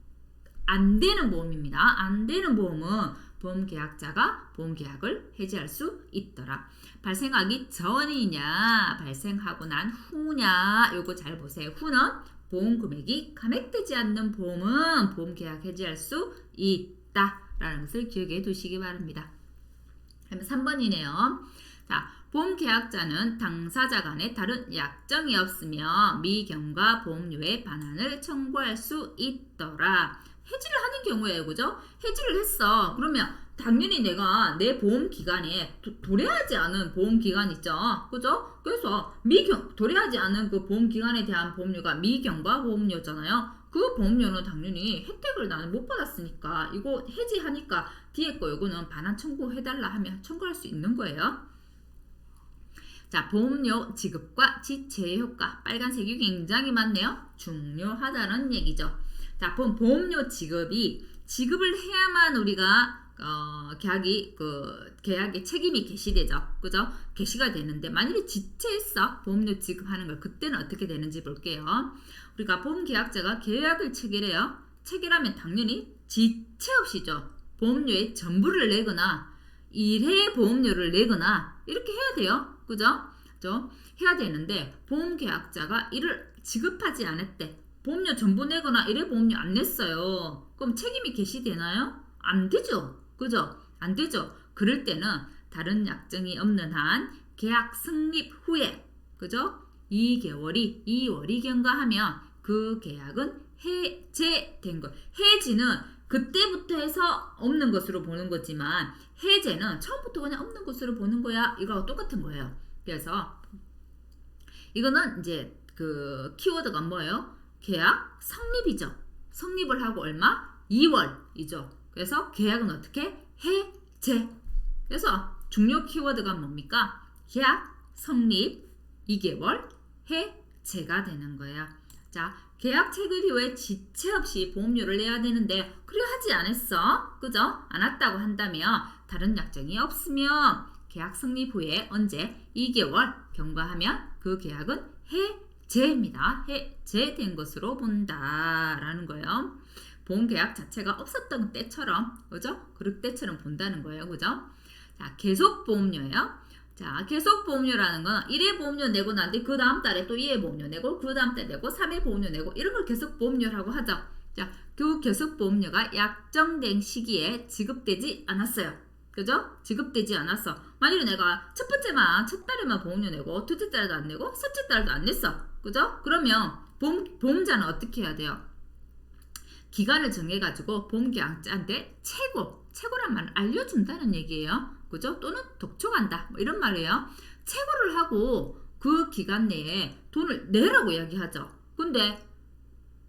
안 되는 보험입니다. 안 되는 보험은 보험계약자가 보험계약을 해지할 수 있더라. 발생하기 전이냐, 발생하고 난 후냐, 요거 잘 보세요. 후는 보험금액이 감액되지 않는 보험은 보험계약 해지할 수 있다라는 것을 기억해 두시기 바랍니다. 그러면 3번이네요. 자, 보험계약자는 당사자 간에 다른 약정이 없으며 미경과 보험료의 반환을 청구할 수 있더라. 해지를 하는 경우에요. 그죠? 해지를 했어. 그러면 당연히 내가 내 보험 기간에 도래하지 않은 보험 기간 있죠. 그죠? 그래서 도래하지 않은 그 보험 기간에 대한 보험료가 미경과 보험료잖아요. 그 보험료는 당연히 혜택을 나는 못 받았으니까 이거 해지하니까 뒤에 거 이거는 반환 청구해달라 하면 청구할 수 있는 거예요. 자, 보험료 지급과 지체 효과. 빨간색이 굉장히 많네요. 중요하다는 얘기죠. 자, 보험료 지급을 해야만 우리가 계약의 책임이 개시되죠. 그죠? 개시가 되는데 만일에 지체했어. 보험료 지급하는 걸 그때는 어떻게 되는지 볼게요. 우리가 보험계약자가 계약을 체결해요. 체결하면 당연히 지체 없이죠. 보험료의 전부를 내거나 1회 보험료를 내거나 이렇게 해야 돼요. 그죠? 해야 되는데 보험계약자가 이를 지급하지 않았대. 보험료 전부 내거나 1회 보험료 안 냈어요. 그럼 책임이 개시되나요? 안 되죠. 그죠? 안 되죠. 그럴 때는 다른 약정이 없는 한 계약 성립 후에, 그죠? 2월이 경과하면 그 계약은 해제된 것. 해지는 그때부터 해서 없는 것으로 보는 거지만 해제는 처음부터 그냥 없는 것으로 보는 거야. 이거하고 똑같은 거예요. 그래서 이거는 이제 그 키워드가 뭐예요? 계약 성립이죠. 성립을 하고 얼마? 2월이죠. 그래서 계약은 어떻게? 해제. 그래서 중요 키워드가 뭡니까? 계약 성립 2개월 해제가 되는 거예요. 자, 계약 체결 이후에 지체 없이 보험료를 내야 되는데 그래 하지 않았어. 그죠? 안 왔다고 한다면 다른 약정이 없으면 계약 성립 후에 언제? 2개월 경과하면 그 계약은 해제입니다. 해제된 것으로 본다라는 거예요. 보험계약 자체가 없었던 때처럼, 그죠? 그럴 때처럼 본다는 거예요. 그죠? 자, 계속보험료예요. 자, 계속보험료라는 건 1회 보험료 내고 난뒤 그 다음 달에 또 2회 보험료 내고 그 다음 달에 내고 3회 보험료 내고 이런 걸 계속보험료라고 하죠. 자, 그 계속보험료가 약정된 시기에 지급되지 않았어요. 그죠? 지급되지 않았어. 만일에 내가 첫 달에만 보험료 내고 둘째 달도 안 내고 셋째 달도 안 냈어. 그죠? 그러면 보험자는 어떻게 해야 돼요? 기간을 정해가지고 보험계약자한테 최고란 말을 알려준다는 얘기예요. 그죠? 또는 독촉한다. 뭐 이런 말이에요. 최고를 하고 그 기간 내에 돈을 내라고 이야기하죠. 근데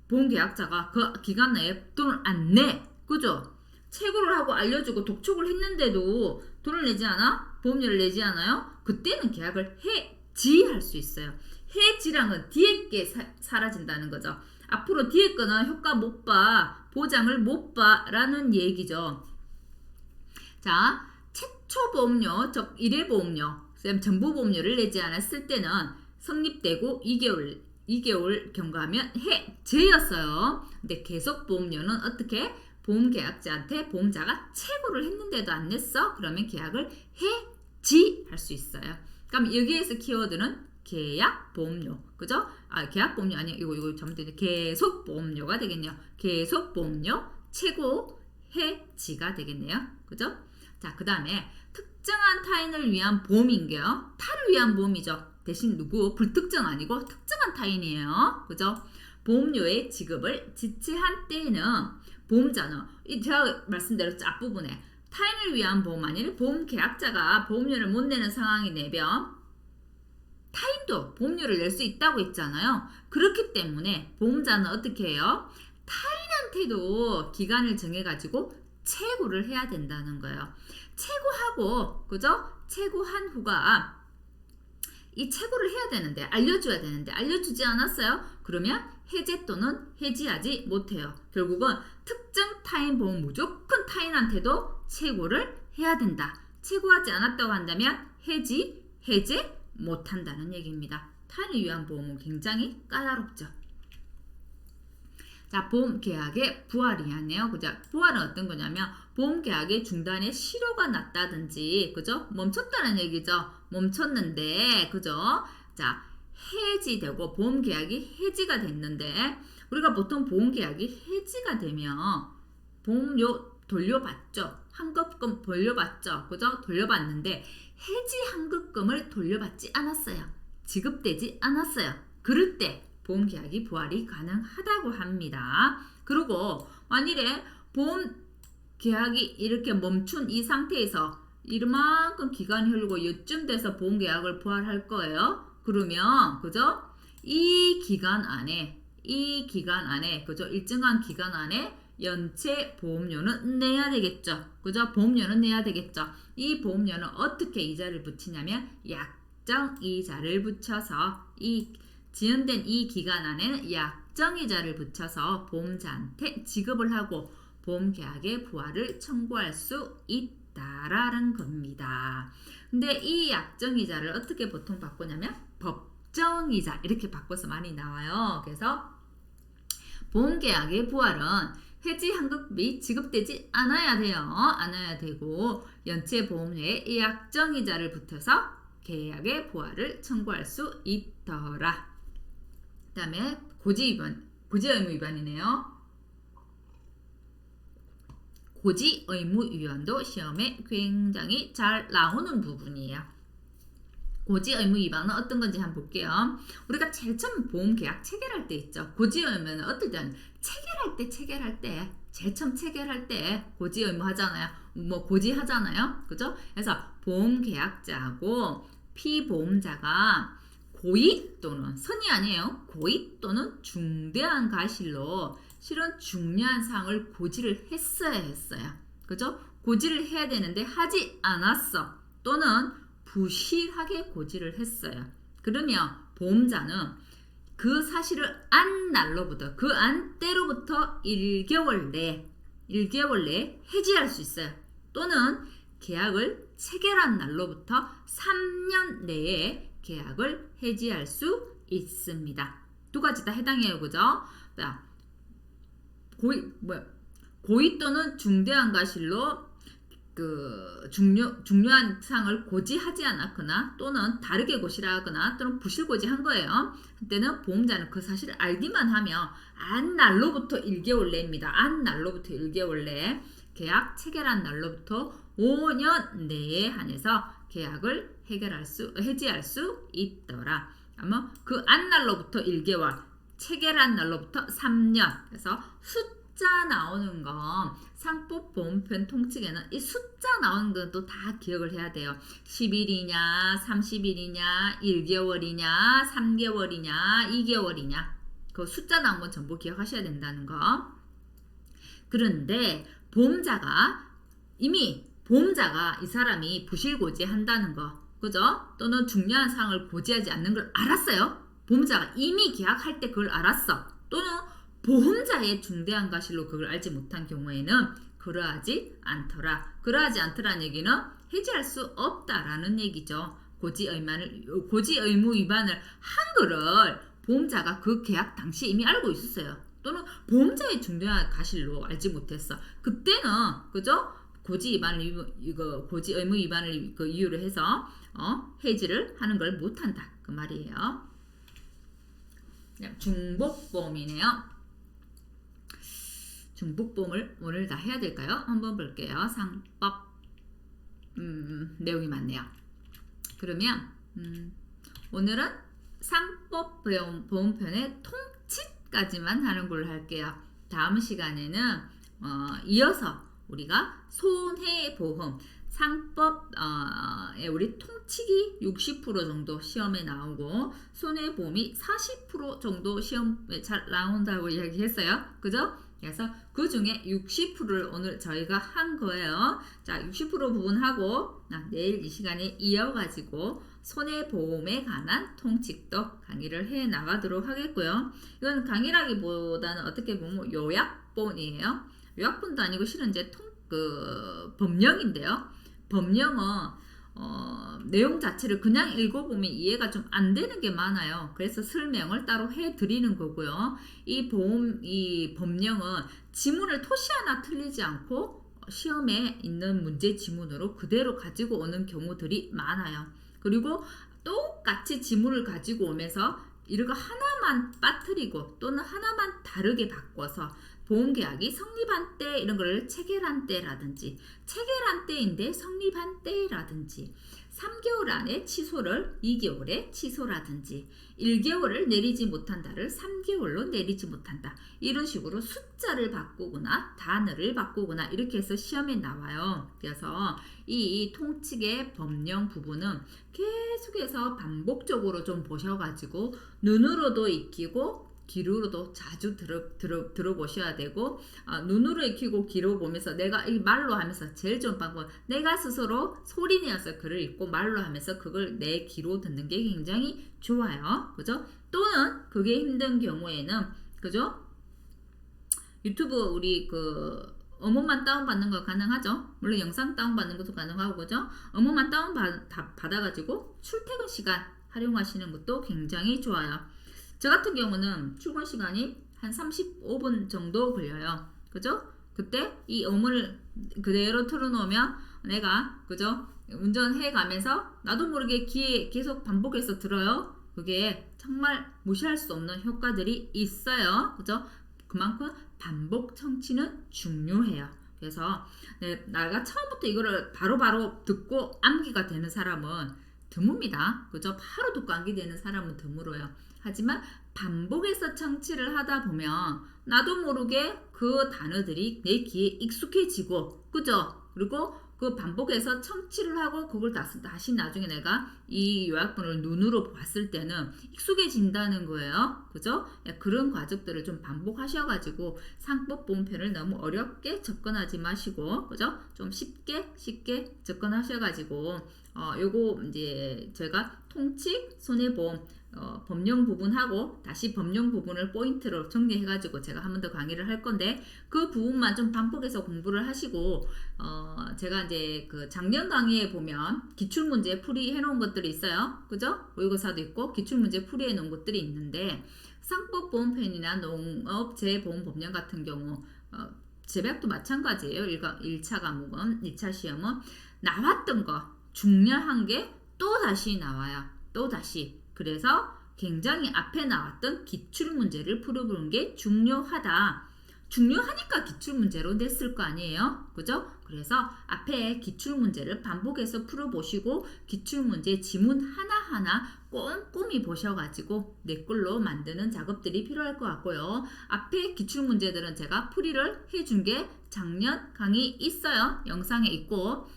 보험계약자가 그 기간 내에 돈을 안 내. 그죠? 최고를 하고 알려주고 독촉을 했는데도 돈을 내지 않아? 보험료를 내지 않아요? 그때는 계약을 해지할 수 있어요. 해지랑은 뒤에 게 사라진다는 거죠. 앞으로 뒤에 거는 효과 못 봐, 보장을 못 봐라는 얘기죠. 자, 최초 보험료, 즉 1회 보험료, 전부 보험료를 내지 않았을 때는 성립되고 2개월 경과하면 해제였어요. 근데 계속 보험료는 어떻게? 보험계약자한테 보험자가 최고를 했는데도 안 냈어? 그러면 계약을 해지할 수 있어요. 그럼 여기에서 키워드는 계약 보험료, 그죠? 계약 보험료 아니야. 이거 잘못되네. 계속 보험료가 되겠네요. 계속 보험료 최고 해지가 되겠네요. 그죠? 자, 그 다음에 특정한 타인을 위한 보험인게요. 타를 위한 보험이죠. 대신 누구? 불특정 아니고 특정한 타인이에요. 그죠? 보험료의 지급을 지체한 때에는 보험자는 제가 말씀드렸죠. 앞부분에 타인을 위한 보험 아니면 보험 계약자가 보험료를 못 내는 상황이 되면 타인도 보험료를 낼 수 있다고 했잖아요. 그렇기 때문에 보험자는 어떻게 해요? 타인한테도 기간을 정해가지고 최고를 해야 된다는 거예요. 최고하고, 그죠? 최고한 후가 이 최고를 해야 되는데, 알려줘야 되는데, 알려주지 않았어요? 그러면 해제 또는 해지하지 못해요. 결국은 특정 타인 보험 무조건 타인한테도 최고를 해야 된다. 최고하지 않았다고 한다면 해제 못한다는 얘기입니다. 타인을 위한 보험은 굉장히 까다롭죠. 자, 보험계약의 부활이하네요. 그죠? 부활은 어떤 거냐면 보험계약의 중단에 실효가 났다든지, 그죠? 멈췄다는 얘기죠. 멈췄는데, 그죠? 자, 해지되고 보험계약이 해지가 됐는데, 우리가 보통 보험계약이 해지가 되면 보험료 돌려받죠. 환급금 돌려받죠. 그죠? 돌려받는데 해지 환급금을 돌려받지 않았어요. 지급되지 않았어요. 그럴 때 보험계약이 부활이 가능하다고 합니다. 그리고 만일에 보험계약이 이렇게 멈춘 이 상태에서 이만큼 기간이 흐르고 요쯤 돼서 보험계약을 부활할 거예요. 그러면 그죠? 이 기간 안에 그죠? 일정한 기간 안에 연체 보험료는 내야 되겠죠. 그죠? 보험료는 내야 되겠죠. 이 보험료는 어떻게 이자를 붙이냐면 약정이자를 붙여서 이 지연된 이 기간 안에는 약정이자를 붙여서 보험자한테 지급을 하고 보험계약의 부활을 청구할 수 있다라는 겁니다. 근데 이 약정이자를 어떻게 보통 바꾸냐면 법정이자 이렇게 바꿔서 많이 나와요. 그래서 보험계약의 부활은 해지 환급이 지급되지 않아야 돼요. 않아야 되고 연체 보험료에 이 약정이자를 붙여서 계약의 부활을 청구할 수 있더라. 그 다음에 고지의무 위반이네요. 고지의무 위반도 시험에 굉장히 잘 나오는 부분이에요. 고지의무 위반은 어떤 건지 한번 볼게요. 우리가 제일 처음 보험계약 체결할 때 있죠. 고지의무는 어떨 때는 체결할 때 제일 처음 체결할 때 고지의무 하잖아요. 뭐 고지하잖아요. 그죠? 그래서 보험계약자하고 피보험자가 고의 또는 선의 아니에요. 고의 또는 중대한 과실로 실은 중요한 사항을 고지를 했어야 했어요. 그죠? 고지를 해야 되는데 하지 않았어. 또는 부실하게 고지를 했어요. 그러면 보험자는 그 사실을 안 날로부터 그 안 때로부터 1개월 내에 해지할 수 있어요. 또는 계약을 체결한 날로부터 3년 내에 계약을 해지할 수 있습니다. 두 가지 다 해당해요. 그죠? 자, 고의 또는 중대한 과실로 그 중요한 사항을 고지하지 않았거나 또는 다르게 고지하거나 또는 부실고지한 거예요. 그때는 보험자는 그 사실을 알기만 하면 안 날로부터 1개월 내입니다. 안 날로부터 1개월 내에 계약 체결한 날로부터 5년 내에 한해서 계약을 해지할 수 있더라. 아마 그 안날로부터 1개월, 체결한 날로부터 3년. 그래서 숫자 나오는 거 상법보험편 통칙에는 이 숫자 나오는 것도 다 기억을 해야 돼요. 10일이냐, 30일이냐, 1개월이냐, 3개월이냐, 2개월이냐. 그 숫자 나온 건 전부 기억하셔야 된다는 거. 그런데 이미 보험자가 이 사람이 부실고지한다는 거, 그죠? 또는 중요한 사항을 고지하지 않는 걸 알았어요. 보험자가 이미 계약할 때 그걸 알았어. 또는 보험자의 중대한 과실로 그걸 알지 못한 경우에는 그러하지 않더라. 그러하지 않더라는 얘기는 해지할 수 없다라는 얘기죠. 고지 의무 위반을 한 거를 보험자가 그 계약 당시에 이미 알고 있었어요. 또는 보험자의 중대한 과실로 알지 못했어. 그때는 그죠? 고지 의무 위반을 그 이유로 해서 해지를 하는 걸 못한다 그 말이에요. 중복보험이네요. 중복보험을 오늘 다 해야 될까요? 한번 볼게요. 상법 내용이 많네요. 그러면 오늘은 상법보험편의 통칙까지만 하는 걸로 할게요. 다음 시간에는 이어서 우리가 손해보험 상법에 우리 통칙이 60% 정도 시험에 나오고 손해보험이 40% 정도 시험에 잘 나온다고 이야기했어요. 그죠? 그래서 그 중에 60%를 오늘 저희가 한 거예요. 자, 60% 부분하고 내일 이 시간에 이어가지고 손해보험에 관한 통칙도 강의를 해 나가도록 하겠고요. 이건 강의라기보다는 어떻게 보면 요약본이에요. 요약본도 아니고 실은 이제 법령인데요. 법령은 내용 자체를 그냥 읽어보면 이해가 좀 안 되는 게 많아요. 그래서 설명을 따로 해드리는 거고요. 이 법령은 지문을 토시 하나 틀리지 않고 시험에 있는 문제 지문으로 그대로 가지고 오는 경우들이 많아요. 그리고 똑같이 지문을 가지고 오면서 이거 하나만 빠뜨리고 또는 하나만 다르게 바꿔서 보험계약이 성립한 때 이런 거를 체결한 때라든지 체결한 때인데 성립한 때라든지 3개월 안에 취소를 2개월에 취소라든지 1개월을 내리지 못한다를 3개월로 내리지 못한다. 이런 식으로 숫자를 바꾸거나 단어를 바꾸거나 이렇게 해서 시험에 나와요. 그래서 이 통칙의 법령 부분은 계속해서 반복적으로 좀 보셔가지고 눈으로도 익히고 귀로도 자주 들어보셔야 되고 눈으로 익히고 귀로 보면서 내가 이 말로 하면서 제일 좋은 방법은 내가 스스로 소리내어서 글을 읽고 말로 하면서 그걸 내 귀로 듣는 게 굉장히 좋아요. 그죠? 또는 그게 힘든 경우에는 그죠? 유튜브 우리 어머만 다운받는 거 가능하죠? 물론 영상 다운받는 것도 가능하고 그죠? 어머만 다운받아가지고 출퇴근 시간 활용하시는 것도 굉장히 좋아요. 저 같은 경우는 출근 시간이 한 35분 정도 걸려요. 그죠? 그때 이 음을 그대로 틀어놓으면 내가 그죠? 운전해 가면서 나도 모르게 귀에 계속 반복해서 들어요. 그게 정말 무시할 수 없는 효과들이 있어요. 그죠? 그만큼 반복 청취는 중요해요. 그래서 내가 처음부터 이거를 바로바로 듣고 암기가 되는 사람은 드뭅니다. 그죠? 바로 듣고 암기되는 사람은 드물어요. 하지만 반복해서 청취를 하다 보면 나도 모르게 그 단어들이 내 귀에 익숙해지고 그죠? 그리고 그 반복해서 청취를 하고 그걸 다시 나중에 내가 이 요약본을 눈으로 봤을 때는 익숙해진다는 거예요. 그죠? 그런 과정들을 좀 반복하셔가지고 상법보험편을 너무 어렵게 접근하지 마시고 그죠? 좀 쉽게 접근하셔가지고 요거 이제 제가 통칙, 손해보험 법령 부분하고 다시 법령 부분을 포인트로 정리해가지고 제가 한 번 더 강의를 할 건데 그 부분만 좀 반복해서 공부를 하시고 제가 이제 그 작년 강의에 보면 기출문제 풀이해 놓은 것들이 있어요. 그죠? 모의고사도 있고 기출문제 풀이해 놓은 것들이 있는데 상법보험편이나 농업재보험법령 같은 경우 재배학도 마찬가지예요. 1차 과목은 2차 시험은 나왔던 거 중요한 게 또다시 나와요. 또다시. 그래서 굉장히 앞에 나왔던 기출문제를 풀어보는 게 중요하다. 중요하니까 기출문제로 냈을 거 아니에요. 그죠? 그래서 앞에 기출문제를 반복해서 풀어보시고 기출문제 지문 하나하나 꼼꼼히 보셔가지고 내 걸로 만드는 작업들이 필요할 것 같고요. 앞에 기출문제들은 제가 풀이를 해준 게 작년 강의 있어요. 영상에 있고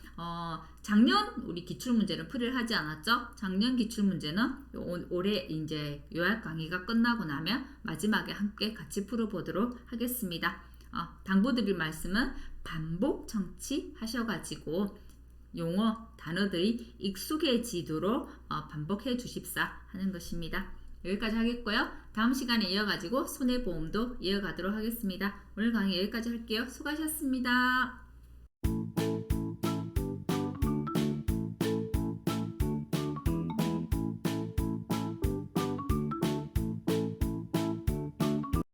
작년 우리 기출문제는 풀이를 하지 않았죠? 작년 기출문제는 올해 이제 요약 강의가 끝나고 나면 마지막에 함께 같이 풀어보도록 하겠습니다. 당부드릴 말씀은 반복 청취하셔가지고 용어 단어들이 익숙해지도록 반복해 주십사 하는 것입니다. 여기까지 하겠고요. 다음 시간에 이어가지고 손해보험도 이어가도록 하겠습니다. 오늘 강의 여기까지 할게요. 수고하셨습니다.